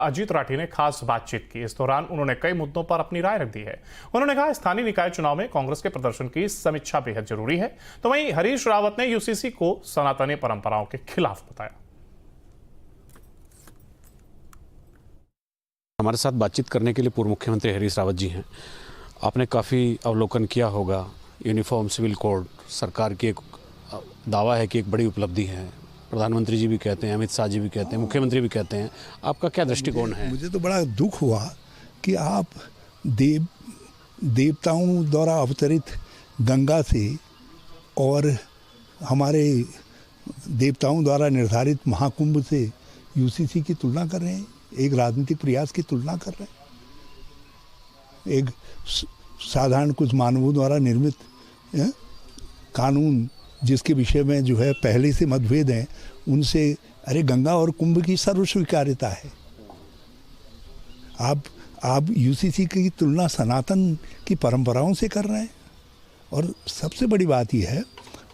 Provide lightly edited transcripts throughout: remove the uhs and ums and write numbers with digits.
अजीत राठी ने खास बातचीत की। इस दौरान उन्होंने कई मुद्दों पर अपनी राय रख दी है। उन्होंने कहा स्थानीय निकाय चुनाव में कांग्रेस के प्रदर्शन की समीक्षा बेहद जरूरी है। तो वहीं हरीश रावत ने यूसीसी को सनातनी परंपराओं के खिलाफ बताया। हमारे साथ बातचीत करने के लिए पूर्व मुख्यमंत्री हरीश रावत जी हैं। आपने काफ़ी अवलोकन किया होगा। यूनिफॉर्म सिविल कोड सरकार की एक दावा है कि एक बड़ी उपलब्धि है। प्रधानमंत्री जी भी कहते हैं, अमित शाह जी भी कहते हैं, मुख्यमंत्री भी कहते हैं। आपका क्या दृष्टिकोण है? मुझे तो बड़ा दुख हुआ कि आप देवताओं द्वारा अवतरित गंगा से और हमारे देवताओं द्वारा निर्धारित महाकुंभ से यूसीसी की तुलना कर रहे हैं, एक राजनीतिक प्रयास की तुलना कर रहे हैं। एक साधारण कुछ मानवों द्वारा निर्मित कानून जिसके विषय में जो है पहले से मतभेद हैं, उनसे अरे गंगा और कुंभ की सर्वस्वीकार्यता है। आप यूसीसी की तुलना सनातन की परंपराओं से कर रहे हैं। और सबसे बड़ी बात यह है,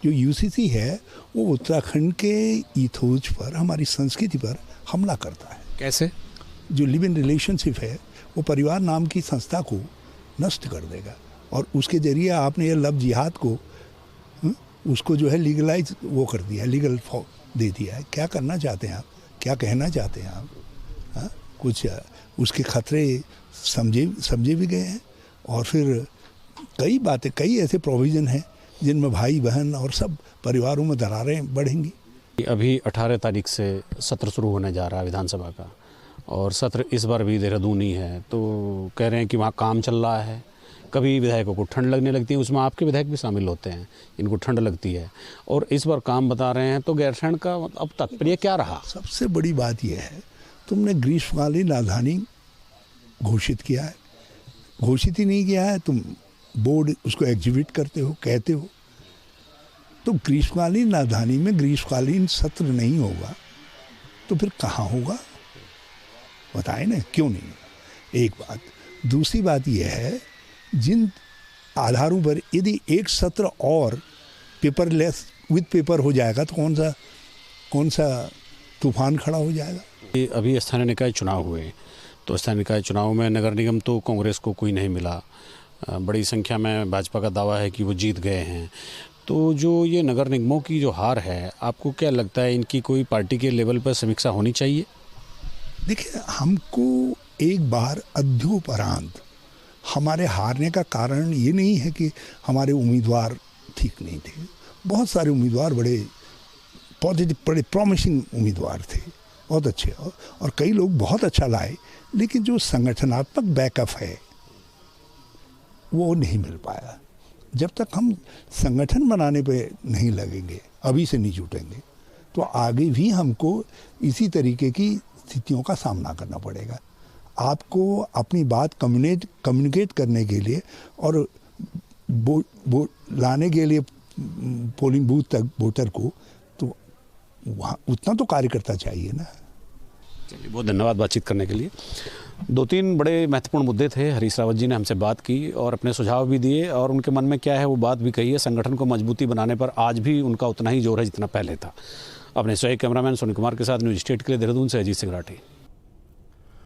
जो यूसीसी है वो उत्तराखंड के इथोज पर, हमारी संस्कृति पर हमला करता है। कैसे? जो लिव इन रिलेशनशिप है वो परिवार नाम की संस्था को नष्ट कर देगा। और उसके जरिए आपने ये लव जिहाद को उसको जो है लीगलाइज वो कर दिया, लीगल दे दिया है। क्या करना चाहते हैं आप? क्या कहना चाहते हैं आप? कुछ उसके खतरे समझे भी गए हैं। और फिर कई बातें, कई ऐसे प्रोविज़न हैं जिनमें भाई बहन और सब परिवारों में दरारें बढ़ेंगी। अभी 18 तारीख से सत्र शुरू होने जा रहा है विधानसभा का, और सत्र इस बार भी देहरादून ही है। तो कह रहे हैं कि वहाँ काम चल रहा है। कभी विधायकों को ठंड लगने लगती है, उसमें आपके विधायक भी शामिल होते हैं, इनको ठंड लगती है। और इस बार काम बता रहे हैं, तो गैरसैंण का अब तात्पर्य क्या रहा? सबसे बड़ी बात यह है, तुमने ग्रीष्मकालीन राजधानी घोषित किया है, घोषित ही नहीं किया है, तुम बोर्ड उसको एग्जीक्यूट करते हो, कहते हो। तो ग्रीष्मकालीन राजधानी में ग्रीष्मकालीन सत्र नहीं होगा तो फिर कहाँ होगा? बताए ना, क्यों नहीं? एक बात। दूसरी बात यह है, जिन आधारों पर यदि एक सत्र और पेपरलेस विद पेपर हो जाएगा तो कौन सा तूफान खड़ा हो जाएगा। अभी स्थानीय निकाय चुनाव हुए, तो स्थानीय निकाय चुनाव में नगर निगम तो कांग्रेस को कोई नहीं मिला। बड़ी संख्या में भाजपा का दावा है कि वो जीत गए हैं। तो जो ये नगर निगमों की जो हार है, आपको क्या लगता है इनकी कोई पार्टी के लेवल पर समीक्षा होनी चाहिए? देखिए, हमको एक बार अध्योपरांत हमारे हारने का कारण ये नहीं है कि हमारे उम्मीदवार ठीक नहीं थे। बहुत सारे उम्मीदवार बड़े पॉजिटिव, बड़े प्रॉमिसिंग उम्मीदवार थे, बहुत अच्छे, और कई लोग बहुत अच्छा लाए। लेकिन जो संगठनात्मक बैकअप है वो नहीं मिल पाया। जब तक हम संगठन बनाने पे नहीं लगेंगे, अभी से नहीं जुटेंगे, तो आगे भी हमको इसी तरीके की स्थितियों का सामना करना पड़ेगा। आपको अपनी बात कम्युनिकेट करने के लिए और लाने के लिए पोलिंग बूथ तक वोटर को, तो वहाँ उतना तो कार्यकर्ता चाहिए ना। चलिए, बहुत धन्यवाद बातचीत करने के लिए। 2-3 बड़े महत्वपूर्ण मुद्दे थे। हरीश रावत जी ने हमसे बात की और अपने सुझाव भी दिए, और उनके मन में क्या है वो बात भी कही है। संगठन को मजबूती बनाने पर आज भी उनका उतना ही जोर है जितना पहले था। अपने सहयोगी कैमरामैन सोनी कुमार के साथ न्यूज़ स्टेट के लिए देहरादून से अजीत सिंह राठी।